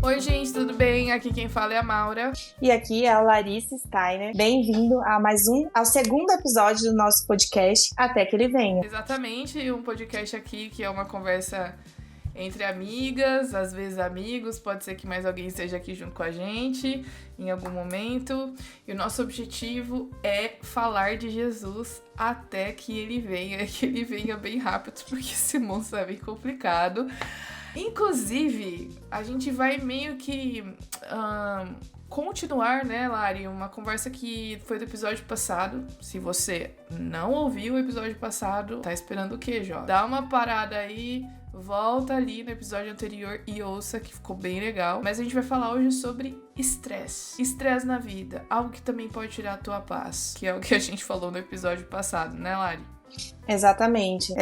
Oi, gente, tudo bem? Aqui quem fala é a Maura. E aqui é a Larissa Steiner. Bem-vindo ao segundo episódio do nosso podcast, Até Que Ele Venha. Exatamente, um podcast aqui que é uma conversa entre amigas, às vezes amigos, pode ser que mais alguém esteja aqui junto com a gente em algum momento. E o nosso objetivo é falar de Jesus até que ele venha bem rápido, porque esse monstro é bem complicado. Inclusive, a gente vai meio que continuar, né, Lari, uma conversa que foi do episódio passado. Se você não ouviu o episódio passado, tá esperando o quê, Jó? Dá uma parada aí, volta ali no episódio anterior e ouça, que ficou bem legal. Mas a gente vai falar hoje sobre estresse. Estresse na vida, algo que também pode tirar a tua paz, que é o que a gente falou no episódio passado, né, Lari? Exatamente.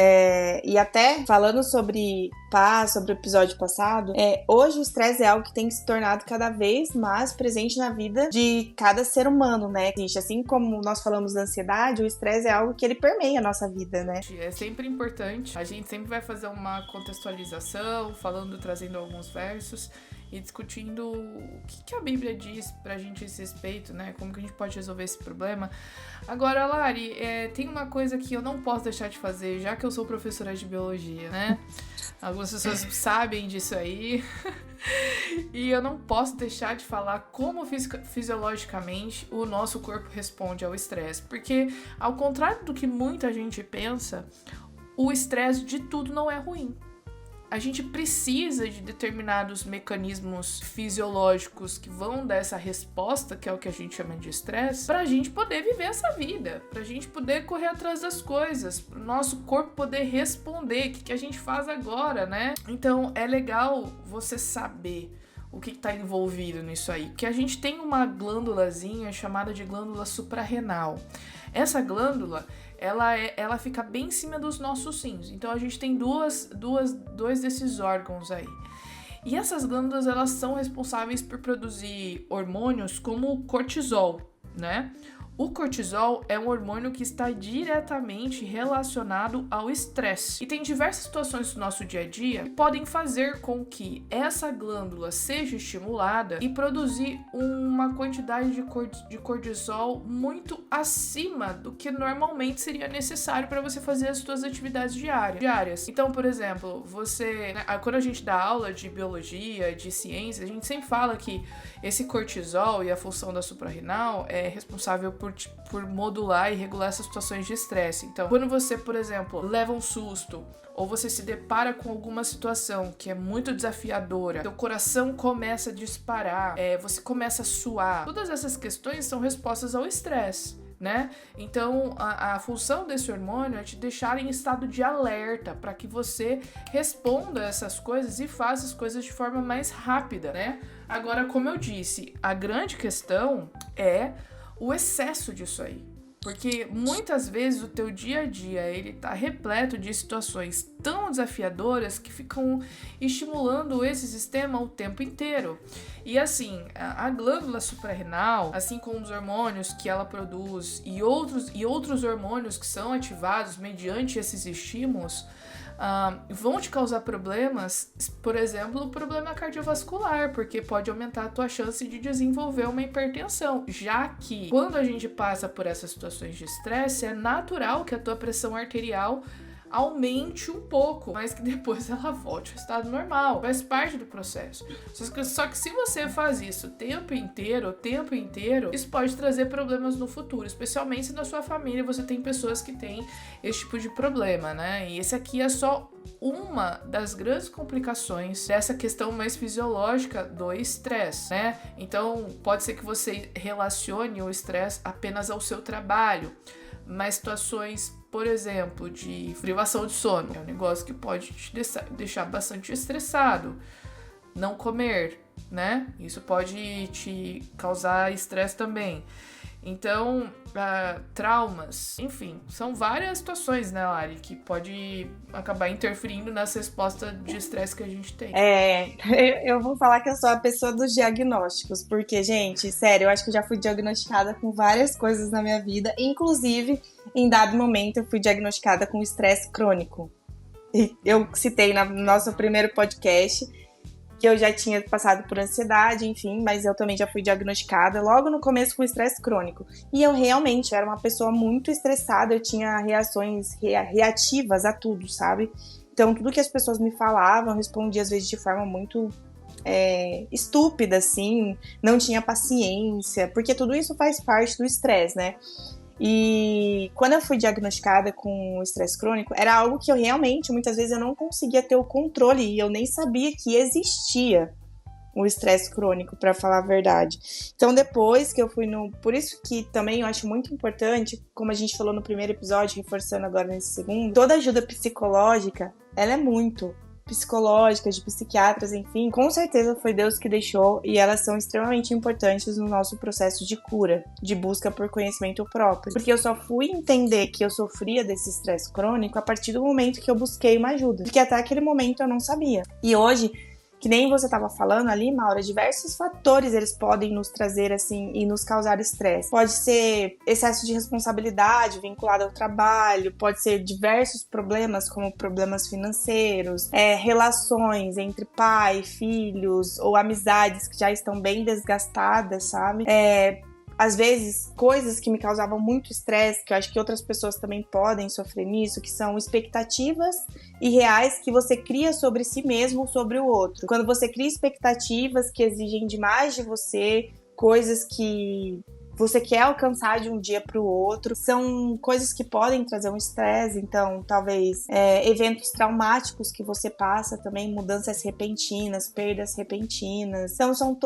E até falando sobre paz, sobre o episódio passado, hoje o estresse é algo que tem se tornado cada vez mais presente na vida de cada ser humano, né? Assim como nós falamos da ansiedade, o estresse é algo que ele permeia a nossa vida, né? É sempre importante. A gente sempre vai fazer uma contextualização, trazendo alguns versos e discutindo o que a Bíblia diz pra gente a esse respeito, né? Como que a gente pode resolver esse problema. Agora, Lari, tem uma coisa que eu não posso deixar de fazer, já que eu sou professora de biologia, né? Algumas pessoas sabem disso aí. E eu não posso deixar de falar como fisiologicamente o nosso corpo responde ao estresse. Porque, ao contrário do que muita gente pensa, o estresse de tudo não é ruim. A gente precisa de determinados mecanismos fisiológicos que vão dar essa resposta, que é o que a gente chama de estresse, pra gente poder viver essa vida, pra gente poder correr atrás das coisas, pro nosso corpo poder responder, o que a gente faz agora, né? Então é legal você saber o que está envolvido nisso aí, porque a gente tem uma glândulazinha chamada de glândula suprarrenal. Essa glândula, ela fica bem em cima dos nossos rins. Então a gente tem dois desses órgãos aí. E essas glândulas, elas são responsáveis por produzir hormônios como o cortisol, né? O cortisol é um hormônio que está diretamente relacionado ao estresse. E tem diversas situações do nosso dia a dia que podem fazer com que essa glândula seja estimulada e produzir uma quantidade de cortisol muito acima do que normalmente seria necessário para você fazer as suas atividades diárias. Então, por exemplo, quando a gente dá aula de biologia, de ciência, a gente sempre fala que esse cortisol e a função da suprarrenal é responsável por modular e regular essas situações de estresse. Então, quando você, por exemplo, leva um susto ou você se depara com alguma situação que é muito desafiadora, seu coração começa a disparar, você começa a suar, todas essas questões são respostas ao estresse, né? Então, a função desse hormônio é te deixar em estado de alerta para que você responda a essas coisas e faça as coisas de forma mais rápida, né? Agora, como eu disse, a grande questão é o excesso disso aí. Porque muitas vezes o teu dia a dia ele tá repleto de situações tão desafiadoras que ficam estimulando esse sistema o tempo inteiro. E assim, a glândula suprarrenal, assim como os hormônios que ela produz e outros hormônios que são ativados mediante esses estímulos, vão te causar problemas, por exemplo, o problema cardiovascular, porque pode aumentar a tua chance de desenvolver uma hipertensão, já que quando a gente passa por essas situações de estresse, é natural que a tua pressão arterial aumente um pouco, mas que depois ela volte ao estado normal, faz parte do processo. Só que se você faz isso o tempo inteiro, isso pode trazer problemas no futuro, especialmente se na sua família você tem pessoas que têm esse tipo de problema, né? E esse aqui é só uma das grandes complicações dessa questão mais fisiológica do estresse, né? Então, pode ser que você relacione o estresse apenas ao seu trabalho, mas situações, por exemplo, de privação de sono, é um negócio que pode te deixar bastante estressado. Não comer, né? Isso pode te causar estresse também. Então, traumas, enfim, são várias situações, né, Lari, que pode acabar interferindo nessa resposta de estresse que a gente tem. Eu vou falar que eu sou a pessoa dos diagnósticos, porque, gente, sério, eu acho que eu já fui diagnosticada com várias coisas na minha vida, inclusive, em dado momento, eu fui diagnosticada com estresse crônico. Eu citei no nosso primeiro podcast que eu já tinha passado por ansiedade, enfim, mas eu também já fui diagnosticada logo no começo com estresse crônico. E eu realmente era uma pessoa muito estressada, eu tinha reações reativas a tudo, sabe? Então, tudo que as pessoas me falavam, eu respondia às vezes de forma muito estúpida, assim, não tinha paciência, porque tudo isso faz parte do estresse, né? E quando eu fui diagnosticada com estresse crônico, era algo que eu realmente, muitas vezes, eu não conseguia ter o controle e eu nem sabia que existia o estresse crônico, pra falar a verdade. Então, depois que eu fui Por isso que também eu acho muito importante, como a gente falou no primeiro episódio, reforçando agora nesse segundo, toda ajuda psicológica, ela é muito psicológicas, de psiquiatras, enfim, com certeza foi Deus que deixou e elas são extremamente importantes no nosso processo de cura, de busca por conhecimento próprio. Porque eu só fui entender que eu sofria desse estresse crônico a partir do momento que eu busquei uma ajuda, porque até aquele momento eu não sabia. E hoje, que nem você estava falando ali, Maura, diversos fatores eles podem nos trazer assim e nos causar estresse. Pode ser excesso de responsabilidade vinculado ao trabalho, pode ser diversos problemas como problemas financeiros, relações entre pai, filhos ou amizades que já estão bem desgastadas, sabe? Às vezes, coisas que me causavam muito estresse, que eu acho que outras pessoas também podem sofrer nisso, que são expectativas irreais que você cria sobre si mesmo ou sobre o outro. Quando você cria expectativas que exigem demais de você, coisas que você quer alcançar de um dia para o outro, são coisas que podem trazer um estresse. Então, talvez eventos traumáticos que você passa também, mudanças repentinas, perdas repentinas. Então, são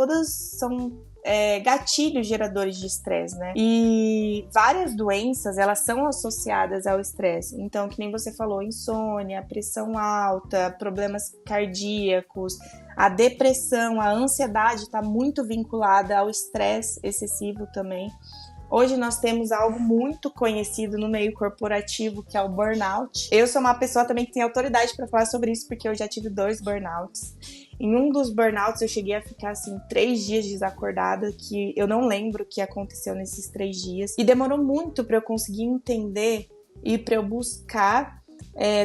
gatilhos geradores de estresse, né? E várias doenças, elas são associadas ao estresse. Então, que nem você falou, insônia, pressão alta, problemas cardíacos, a depressão, a ansiedade está muito vinculada ao estresse excessivo também. Hoje nós temos algo muito conhecido no meio corporativo, que é o burnout. Eu sou uma pessoa também que tem autoridade para falar sobre isso, porque eu já tive 2 burnouts. Em um dos burnouts eu cheguei a ficar assim 3 dias desacordada, que eu não lembro o que aconteceu nesses 3 dias. E demorou muito para eu conseguir entender e para eu buscar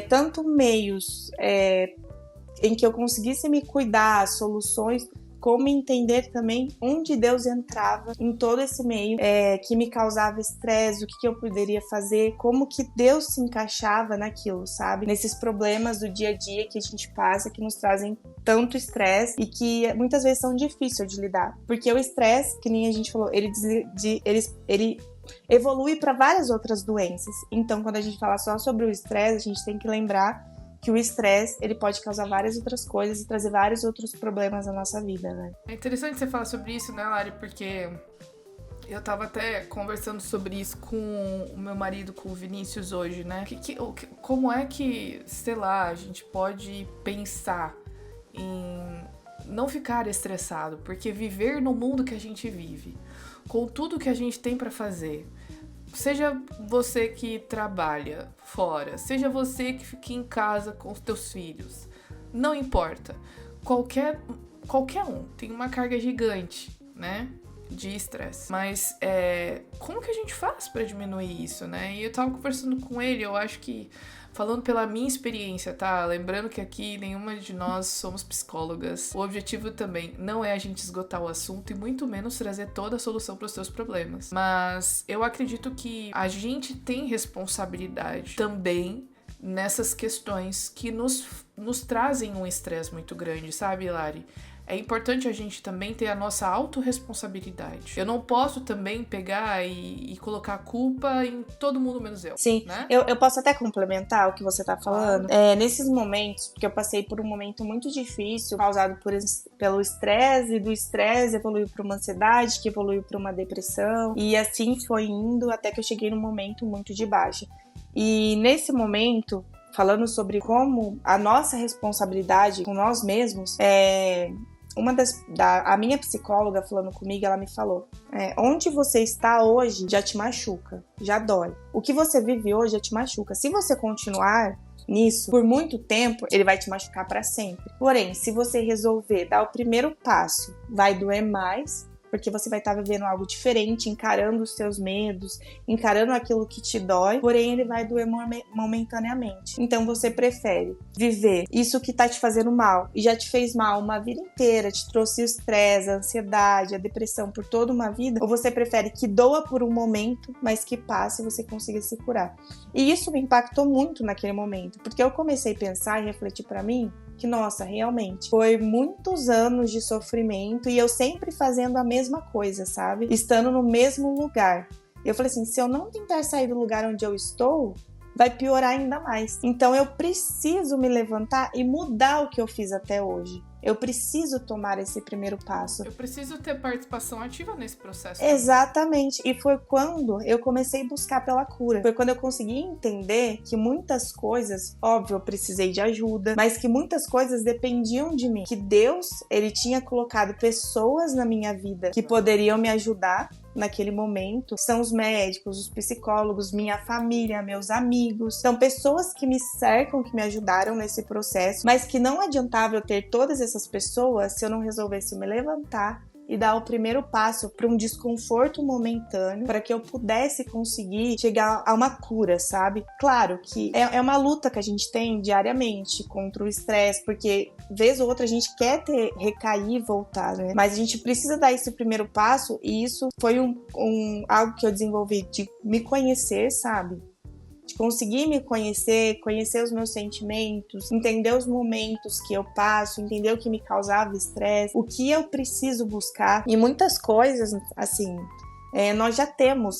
tanto meios em que eu conseguisse me cuidar, soluções, como entender também onde Deus entrava em todo esse meio que me causava estresse, o que eu poderia fazer, como que Deus se encaixava naquilo, sabe? Nesses problemas do dia a dia que a gente passa, que nos trazem tanto estresse e que muitas vezes são difíceis de lidar. Porque o estresse, que nem a gente falou, ele evolui para várias outras doenças. Então, quando a gente fala só sobre o estresse, a gente tem que lembrar que o estresse, ele pode causar várias outras coisas e trazer vários outros problemas na nossa vida, né? É interessante você falar sobre isso, né, Lari? Porque eu tava até conversando sobre isso com o meu marido, com o Vinícius, hoje, né? Como é que, sei lá, a gente pode pensar em não ficar estressado? Porque viver no mundo que a gente vive, com tudo que a gente tem pra fazer, seja você que trabalha fora, seja você que fica em casa com os teus filhos, não importa. Qualquer um tem uma carga gigante, né, de estresse. Mas como que a gente faz pra diminuir isso, né? E eu tava conversando com ele, eu acho que, falando pela minha experiência, tá? Lembrando que aqui nenhuma de nós somos psicólogas. O objetivo também não é a gente esgotar o assunto e muito menos trazer toda a solução para os seus problemas. Mas eu acredito que a gente tem responsabilidade também nessas questões que nos trazem um estresse muito grande, sabe, Lari? É importante a gente também ter a nossa autorresponsabilidade. Eu não posso também pegar e colocar a culpa em todo mundo menos eu. Sim, né? Eu posso até complementar o que você tá falando. Nesses momentos, porque eu passei por um momento muito difícil, causado pelo estresse, e do estresse evoluiu para uma ansiedade, que evoluiu para uma depressão, e assim foi indo até que eu cheguei num momento muito de baixa. E nesse momento, falando sobre como a nossa responsabilidade com nós mesmos, a minha psicóloga falando comigo, ela me falou: onde você está hoje já te machuca, já dói. O que você vive hoje já te machuca. Se você continuar nisso por muito tempo, ele vai te machucar para sempre. Porém, se você resolver dar o primeiro passo, vai doer mais, porque você vai estar vivendo algo diferente, encarando os seus medos, encarando aquilo que te dói, porém ele vai doer momentaneamente. Então você prefere viver isso que tá te fazendo mal e já te fez mal uma vida inteira, te trouxe o estresse, a ansiedade, a depressão por toda uma vida, ou você prefere que doa por um momento, mas que passe e você consiga se curar? E isso me impactou muito naquele momento, porque eu comecei a pensar e refletir pra mim que, nossa, realmente, foi muitos anos de sofrimento e eu sempre fazendo a mesma coisa, sabe? Estando no mesmo lugar. Eu falei assim, se eu não tentar sair do lugar onde eu estou, vai piorar ainda mais. Então eu preciso me levantar e mudar o que eu fiz até hoje. Eu preciso tomar esse primeiro passo. Eu preciso ter participação ativa nesse processo. Exatamente. E foi quando eu comecei a buscar pela cura. Foi quando eu consegui entender que muitas coisas, óbvio, eu precisei de ajuda, mas que muitas coisas dependiam de mim. Que Deus, ele tinha colocado pessoas na minha vida que poderiam me ajudar naquele momento. São os médicos, os psicólogos, minha família, meus amigos. São pessoas que me cercam, que me ajudaram nesse processo, mas que não adiantava eu ter todas essas pessoas se eu não resolvesse me levantar e dar o primeiro passo para um desconforto momentâneo, para que eu pudesse conseguir chegar a uma cura, sabe? Claro que é uma luta que a gente tem diariamente contra o estresse, porque vez ou outra a gente quer recair e voltar, né? Mas a gente precisa dar esse primeiro passo, e isso foi algo que eu desenvolvi de me conhecer, sabe? De conseguir me conhecer, conhecer os meus sentimentos, entender os momentos que eu passo, entender o que me causava estresse, o que eu preciso buscar. E muitas coisas, assim, nós já temos,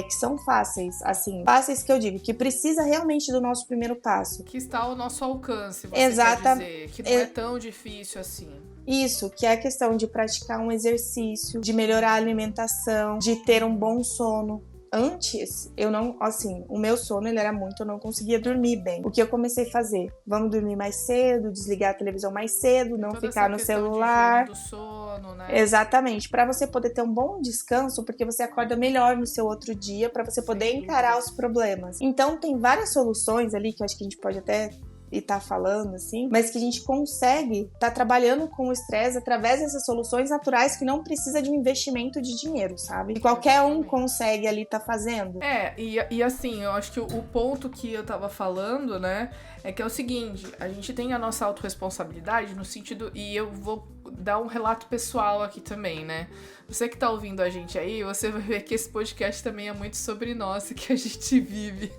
que são fáceis, assim, fáceis que eu digo, que precisa realmente do nosso primeiro passo. Que está ao nosso alcance, você quer dizer, que não é tão difícil assim. Isso, que é a questão de praticar um exercício, de melhorar a alimentação, de ter um bom sono. Antes, eu não, assim, o meu sono, ele era muito, eu não conseguia dormir bem. O que eu comecei a fazer? Vamos dormir mais cedo, desligar a televisão mais cedo, não ficar no celular. Do sono, né? Exatamente, para você poder ter um bom descanso, porque você acorda melhor no seu outro dia, para você poder encarar os problemas. Então, tem várias soluções ali que eu acho que a gente pode até e tá falando, assim, mas que a gente consegue tá trabalhando com o estresse através dessas soluções naturais que não precisa de um investimento de dinheiro, sabe? Que qualquer um consegue ali tá fazendo. E assim, eu acho que o ponto que eu tava falando, né, é que é o seguinte, a gente tem a nossa autorresponsabilidade no sentido, e eu vou dar um relato pessoal aqui também, né? Você que tá ouvindo a gente aí, você vai ver que esse podcast também é muito sobre nós, que a gente vive.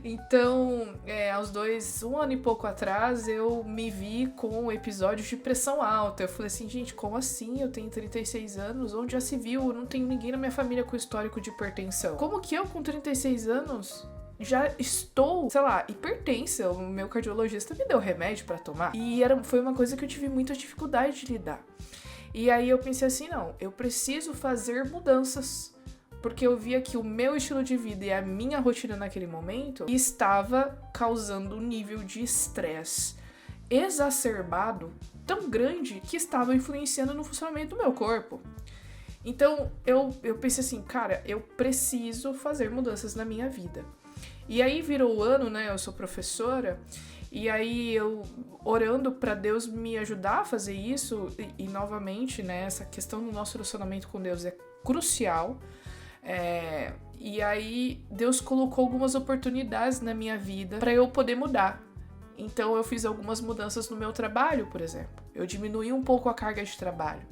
Então, um ano e pouco atrás, eu me vi com episódios de pressão alta. Eu falei assim, gente, como assim? Eu tenho 36 anos, onde já se viu? Eu não tenho ninguém na minha família com histórico de hipertensão. Como que eu, com 36 anos, já estou, sei lá, hipertensa? O meu cardiologista me deu remédio pra tomar. E foi uma coisa que eu tive muita dificuldade de lidar. E aí eu pensei assim, não, eu preciso fazer mudanças. Porque eu via que o meu estilo de vida e a minha rotina naquele momento estava causando um nível de estresse exacerbado tão grande que estava influenciando no funcionamento do meu corpo. Então eu pensei assim, cara, eu preciso fazer mudanças na minha vida. E aí virou o ano, né? Eu sou professora. E aí eu orando pra Deus me ajudar a fazer isso. E novamente, né? Essa questão do nosso relacionamento com Deus é crucial. E aí Deus colocou algumas oportunidades na minha vida para eu poder mudar. Então eu fiz algumas mudanças no meu trabalho, por exemplo. Eu diminuí um pouco a carga de trabalho.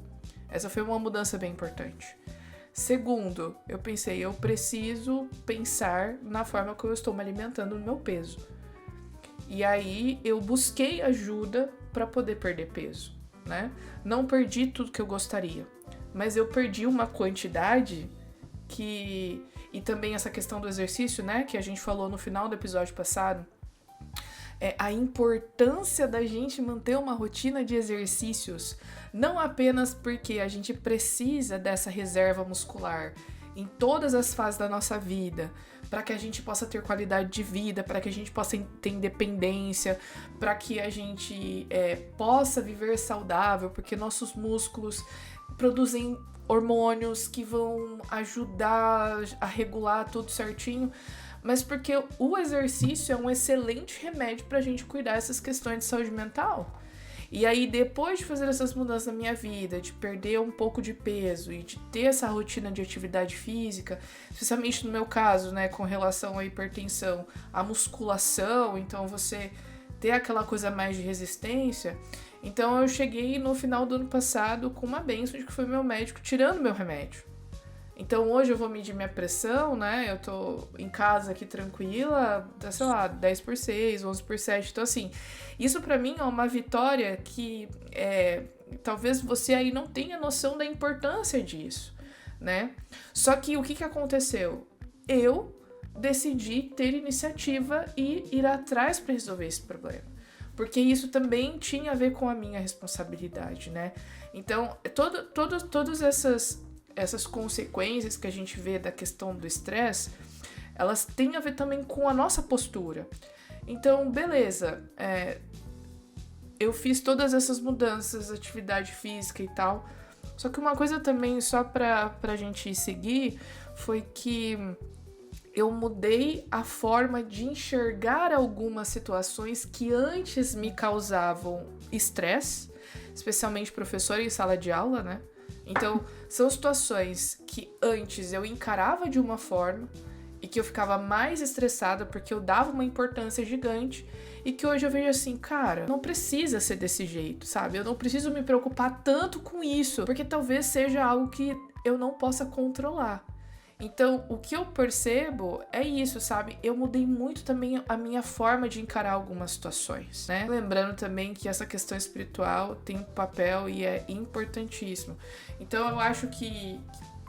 Essa foi uma mudança bem importante. Segundo, eu pensei, eu preciso pensar na forma que eu estou me alimentando no meu peso. E aí eu busquei ajuda para poder perder peso, né? Não perdi tudo que eu gostaria, mas eu perdi uma quantidade que... E também essa questão do exercício, né? Que a gente falou no final do episódio passado. A importância da gente manter uma rotina de exercícios. Não apenas porque a gente precisa dessa reserva muscular em todas as fases da nossa vida, para que a gente possa ter qualidade de vida, para que a gente possa ter independência, para que a gente possa viver saudável, porque nossos músculos produzem hormônios que vão ajudar a regular tudo certinho, mas porque o exercício é um excelente remédio para a gente cuidar dessas questões de saúde mental. E aí, depois de fazer essas mudanças na minha vida, de perder um pouco de peso e de ter essa rotina de atividade física, especialmente no meu caso, né, com relação à hipertensão, a musculação, então você ter aquela coisa mais de resistência. Então eu cheguei no final do ano passado com uma bênção de que foi meu médico tirando meu remédio. Então hoje eu vou medir minha pressão, né? Eu tô em casa aqui tranquila, sei lá, 10/6, 11/7. Então assim, isso pra mim é uma vitória que talvez você aí não tenha noção da importância disso, né? Só que o que aconteceu? Eu decidi ter iniciativa e ir atrás para resolver esse problema. Porque isso também tinha a ver com a minha responsabilidade, né? Então, todas essas consequências que a gente vê da questão do estresse, elas têm a ver também com a nossa postura. Então, beleza, eu fiz todas essas mudanças, atividade física e tal, só que uma coisa também, só pra gente seguir, foi que eu mudei a forma de enxergar algumas situações que antes me causavam estresse, especialmente professor em sala de aula, né? Então, são situações que antes eu encarava de uma forma e que eu ficava mais estressada porque eu dava uma importância gigante e que hoje eu vejo assim, cara, não precisa ser desse jeito, sabe? Eu não preciso me preocupar tanto com isso, porque talvez seja algo que eu não possa controlar. Então, o que eu percebo é isso, sabe? Eu mudei muito também a minha forma de encarar algumas situações, né? Lembrando também que essa questão espiritual tem um papel e é importantíssimo. Então, eu acho que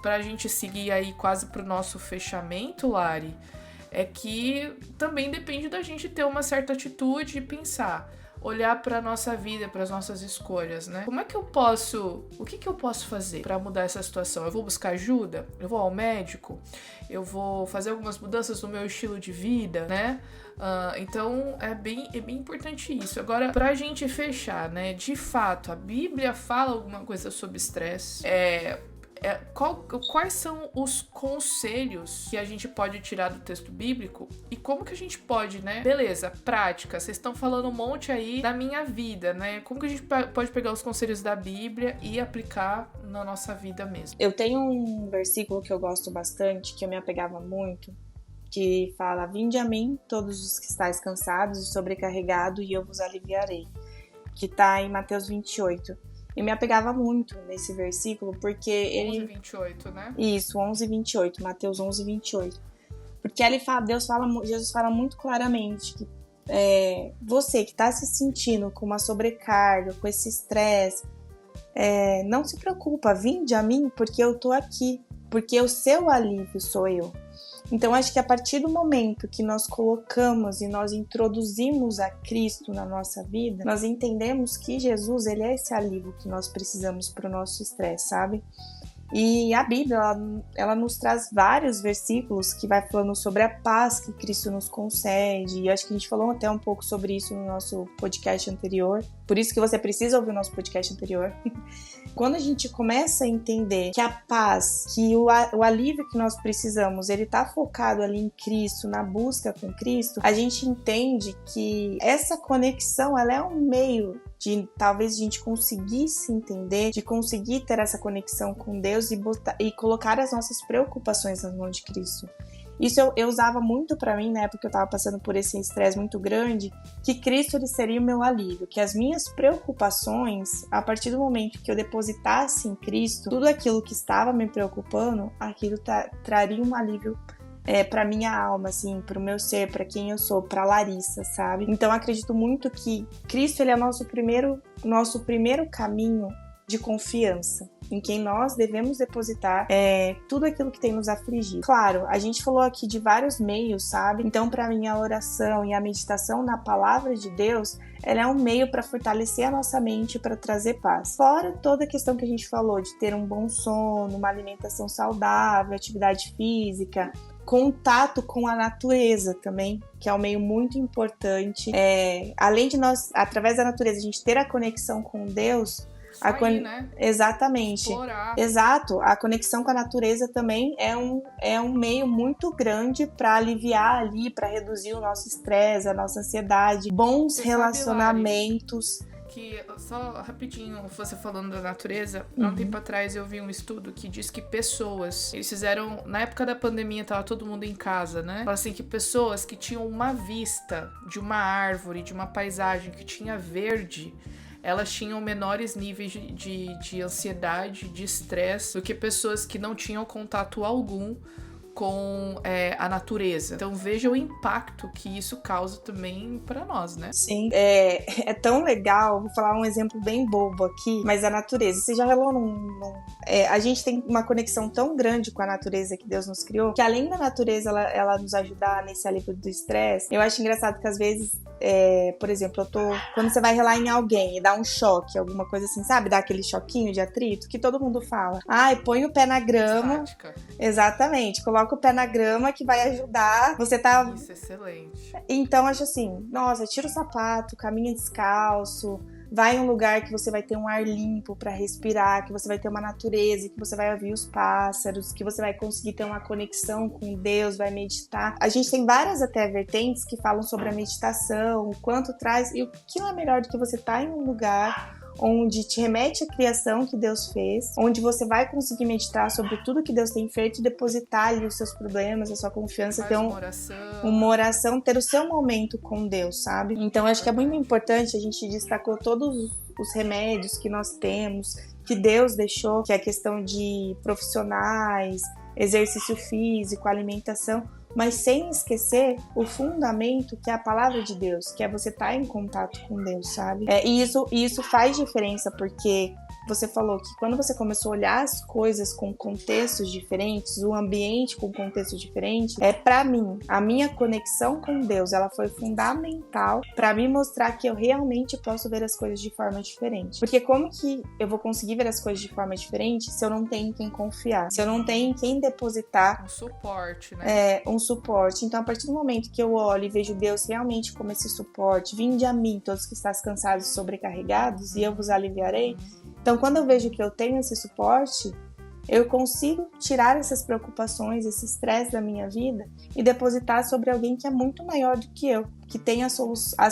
pra gente seguir aí quase pro nosso fechamento, Lari, é que também depende da gente ter uma certa atitude e pensar, olhar para nossa vida, para as nossas escolhas, né? O que eu posso fazer para mudar essa situação? Eu vou buscar ajuda? Eu vou ao médico? Eu vou fazer algumas mudanças no meu estilo de vida, né? Então é bem importante isso. Agora, pra gente fechar, né? De fato, a Bíblia fala alguma coisa sobre estresse. Quais são os conselhos que a gente pode tirar do texto bíblico e como que a gente pode, né? Beleza, prática, vocês estão falando um monte aí da minha vida, né? Como que a gente pode pegar os conselhos da Bíblia e aplicar na nossa vida mesmo? Eu tenho um versículo que eu gosto bastante, que eu me apegava muito, que fala: "Vinde a mim, todos os que estáis cansados e sobrecarregados, e eu vos aliviarei", que tá em Mateus 28. Eu me apegava muito nesse versículo, porque ele... 11:28, né? Isso, 11:28, Mateus 11:28. Porque ali Jesus fala muito claramente que você que está se sentindo com uma sobrecarga, com esse estresse, não se preocupa, vinde a mim, porque eu tô aqui, porque o seu alívio sou eu. Então, acho que a partir do momento que nós colocamos e nós introduzimos a Cristo na nossa vida, nós entendemos que Jesus, ele é esse alívio que nós precisamos para o nosso estresse, sabe? E a Bíblia, ela nos traz vários versículos que vai falando sobre a paz que Cristo nos concede, e acho que a gente falou até um pouco sobre isso no nosso podcast anterior, por isso que você precisa ouvir o nosso podcast anterior. Quando a gente começa a entender que a paz, que o alívio que nós precisamos, ele tá focado ali em Cristo, na busca com Cristo, a gente entende que essa conexão, ela é um meio de talvez a gente conseguir se entender, de conseguir ter essa conexão com Deus e colocar as nossas preocupações nas mãos de Cristo. Isso eu usava muito pra mim, né, porque eu tava passando por esse estresse muito grande, que Cristo, ele seria o meu alívio, que as minhas preocupações, a partir do momento que eu depositasse em Cristo, tudo aquilo que estava me preocupando, aquilo traria um alívio pra minha alma, assim, pro meu ser, pra quem eu sou, pra Larissa, sabe? Então eu acredito muito que Cristo, ele é o nosso primeiro caminho de confiança, em quem nós devemos depositar tudo aquilo que tem nos afligido. Claro, a gente falou aqui de vários meios, sabe? Então, para mim, a oração e a meditação na palavra de Deus, ela é um meio para fortalecer a nossa mente, para trazer paz. Fora toda a questão que a gente falou de ter um bom sono, uma alimentação saudável, atividade física, contato com a natureza também, que é um meio muito importante. Além de nós, através da natureza, a gente ter a conexão com Deus, né? Exatamente. Explorar. Exato. A conexão com a natureza também é um meio muito grande para aliviar ali, para reduzir o nosso estresse, a nossa ansiedade, bons relacionamentos. que, só rapidinho, você falando da natureza, há um tempo atrás eu vi um estudo que diz que pessoas, eles fizeram, na época da pandemia tava todo mundo em casa, né? Fala assim, que pessoas que tinham uma vista de uma árvore, de uma paisagem que tinha verde, elas tinham menores níveis de ansiedade, de estresse, do que pessoas que não tinham contato algum com a natureza. Então veja o impacto que isso causa também pra nós, né? Sim, é tão legal. Vou falar um exemplo bem bobo aqui, mas a natureza. Você já relou a gente tem uma conexão tão grande com a natureza que Deus nos criou, que além da natureza ela nos ajudar nesse alívio do estresse, eu acho engraçado que às vezes, por exemplo, quando você vai relar em alguém e dá um choque, alguma coisa assim, sabe? Dá aquele choquinho de atrito que todo mundo fala. Ai, põe o pé na grama. Estática. Exatamente, coloca o pé na grama que vai ajudar. Você tá... Isso, excelente. Então, acho assim, nossa, tira o sapato, caminha descalço, vai em um lugar que você vai ter um ar limpo pra respirar, que você vai ter uma natureza, que você vai ouvir os pássaros, que você vai conseguir ter uma conexão com Deus, vai meditar. A gente tem várias até vertentes que falam sobre a meditação, o quanto traz, e o que não é melhor do que você estar em um lugar onde te remete à criação que Deus fez, onde você vai conseguir meditar sobre tudo que Deus tem feito e depositar ali os seus problemas, a sua confiança, ter uma oração, ter o seu momento com Deus, sabe? Então, acho que é muito importante, a gente destacou todos os remédios que nós temos, que Deus deixou, que é a questão de profissionais, exercício físico, alimentação, mas sem esquecer o fundamento que é a palavra de Deus, que é você estar em contato com Deus, sabe? E isso faz diferença, porque você falou que quando você começou a olhar as coisas com contextos diferentes, o ambiente com contextos diferentes, pra mim, a minha conexão com Deus, ela foi fundamental pra me mostrar que eu realmente posso ver as coisas de forma diferente. Porque como que eu vou conseguir ver as coisas de forma diferente se eu não tenho em quem confiar? Se eu não tenho em quem depositar... Um suporte, né? Um suporte. Então, a partir do momento que eu olho e vejo Deus realmente como esse suporte, vinde a mim, todos que estás cansados e sobrecarregados, e eu vos aliviarei. Então, quando eu vejo que eu tenho esse suporte, eu consigo tirar essas preocupações, esse estresse da minha vida e depositar sobre alguém que é muito maior do que eu, que tem as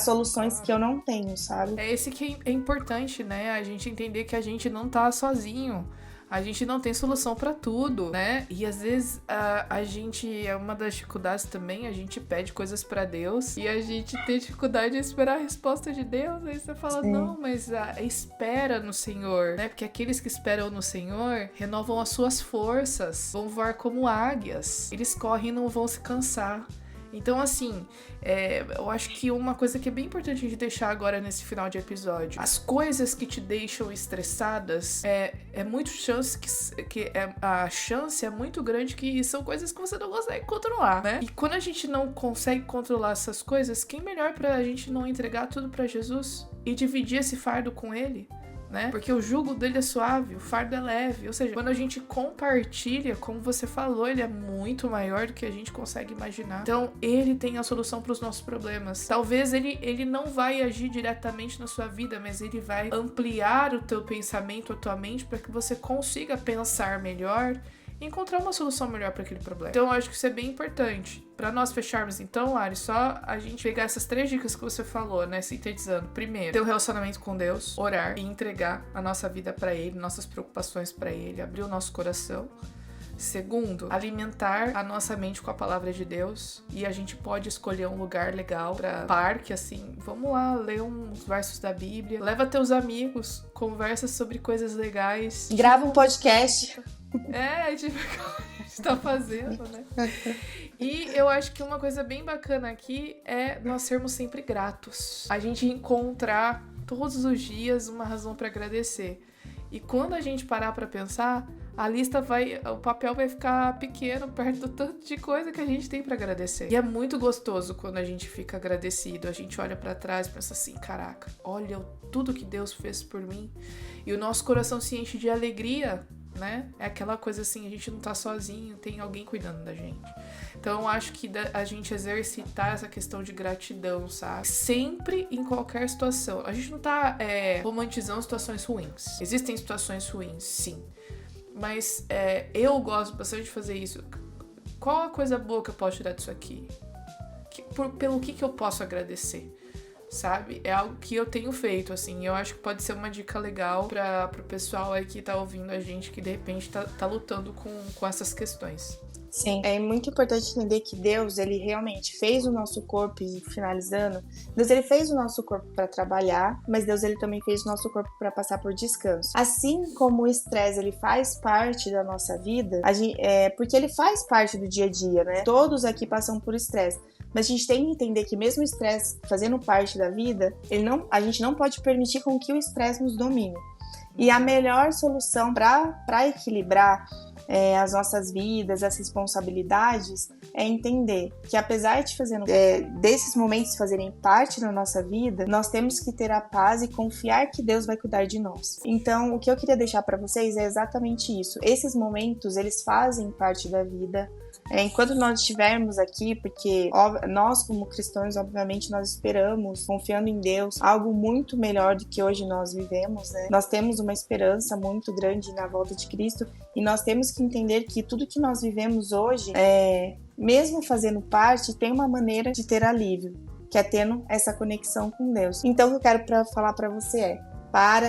soluções que eu não tenho, sabe? É esse que é importante, né? A gente entender que a gente não tá sozinho. A gente não tem solução pra tudo, né? E às vezes a gente, é uma das dificuldades também, a gente pede coisas pra Deus e a gente tem dificuldade de esperar a resposta de Deus. Aí você fala, não, mas espera no Senhor, né? Porque aqueles que esperam no Senhor renovam as suas forças, vão voar como águias. Eles correm e não vão se cansar. Então, assim, eu acho que uma coisa que é bem importante de deixar agora nesse final de episódio, as coisas que te deixam estressadas, é muito chance a chance é muito grande que são coisas que você não consegue controlar, né? E quando a gente não consegue controlar essas coisas, quem melhor pra gente não entregar tudo pra Jesus e dividir esse fardo com Ele? Né? Porque o jugo dele é suave, o fardo é leve. Ou seja, quando a gente compartilha, como você falou, ele é muito maior do que a gente consegue imaginar. Então, ele tem a solução para os nossos problemas. Talvez ele não vai agir diretamente na sua vida, mas ele vai ampliar o teu pensamento, a tua mente, para que você consiga pensar melhor e encontrar uma solução melhor para aquele problema. Então, eu acho que isso é bem importante. Para nós fecharmos, então, Lari, só a gente pegar essas 3 dicas que você falou, né? Sintetizando. Primeiro, ter um relacionamento com Deus, orar e entregar a nossa vida para Ele, nossas preocupações para Ele, abrir o nosso coração. Segundo, alimentar a nossa mente com a palavra de Deus. E a gente pode escolher um lugar legal pra parque, assim. Vamos lá, ler uns versos da Bíblia. Leva teus amigos, conversa sobre coisas legais. Grava um podcast. A gente tá fazendo, né? E eu acho que uma coisa bem bacana aqui é nós sermos sempre gratos. A gente encontrar todos os dias uma razão pra agradecer. E quando a gente parar pra pensar, o papel vai ficar pequeno perto do tanto de coisa que a gente tem pra agradecer. E é muito gostoso quando a gente fica agradecido. A gente olha pra trás e pensa assim, caraca, olha tudo que Deus fez por mim. E o nosso coração se enche de alegria, né? É aquela coisa assim, a gente não tá sozinho, tem alguém cuidando da gente. Então eu acho que a gente exercitar essa questão de gratidão, sabe? Sempre, em qualquer situação. A gente não tá romantizando situações ruins. Existem situações ruins, sim. Mas eu gosto bastante de fazer isso. Qual a coisa boa que eu posso tirar disso aqui? Pelo que eu posso agradecer? sabe? É algo que eu tenho feito, assim. Eu acho que pode ser uma dica legal pro pessoal aí que tá ouvindo a gente, que de repente tá lutando com essas questões. Sim, é muito importante entender que Deus, ele realmente fez o nosso corpo, e finalizando, Deus, ele fez o nosso corpo para trabalhar, mas Deus, ele também fez o nosso corpo para passar por descanso. Assim como o estresse, ele faz parte da nossa vida, porque ele faz parte do dia a dia, né? Todos aqui passam por estresse. Mas a gente tem que entender que mesmo o estresse fazendo parte da vida, a gente não pode permitir com que o estresse nos domine. E a melhor solução para equilibrar as nossas vidas, as responsabilidades, é entender que apesar de desses momentos fazerem parte da nossa vida, nós temos que ter a paz e confiar que Deus vai cuidar de nós. Então, o que eu queria deixar para vocês é exatamente isso. Esses momentos, eles fazem parte da vida. Enquanto nós estivermos aqui, porque nós como cristãos, obviamente, nós esperamos, confiando em Deus, algo muito melhor do que hoje nós vivemos, né? Nós temos uma esperança muito grande na volta de Cristo e nós temos que entender que tudo que nós vivemos hoje, mesmo fazendo parte, tem uma maneira de ter alívio, que é tendo essa conexão com Deus. Então, o que eu quero falar para você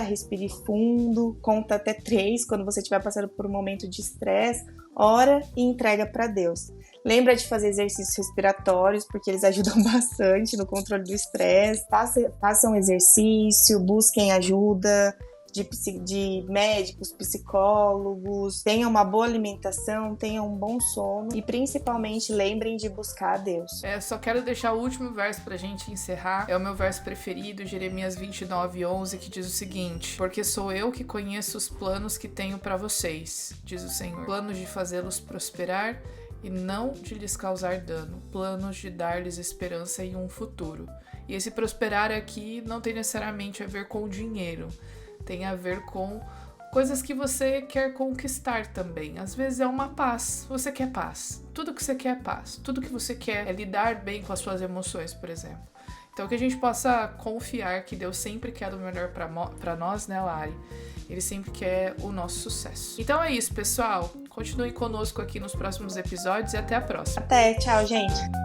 respire fundo, conta até 3 quando você estiver passando por um momento de estresse, ora e entrega para Deus. Lembra de fazer exercícios respiratórios, porque eles ajudam bastante no controle do estresse. Façam exercício, busquem ajuda de médicos, psicólogos, tenham uma boa alimentação, tenham um bom sono e principalmente lembrem de buscar a Deus. Só quero deixar o último verso pra gente encerrar. É o meu verso preferido, Jeremias 29:11, que diz o seguinte: porque sou eu que conheço os planos que tenho pra vocês, diz o Senhor, planos de fazê-los prosperar e não de lhes causar dano, planos de dar-lhes esperança em um futuro. E esse prosperar aqui não tem necessariamente a ver com o dinheiro, tem a ver com coisas que você quer conquistar também. Às vezes é uma paz. Você quer paz. Tudo que você quer é paz. Tudo que você quer é lidar bem com as suas emoções, por exemplo. Então que a gente possa confiar que Deus sempre quer o melhor pra nós, né, Lari? Ele sempre quer o nosso sucesso. Então é isso, pessoal. Continue conosco aqui nos próximos episódios e até a próxima. Até, tchau, gente.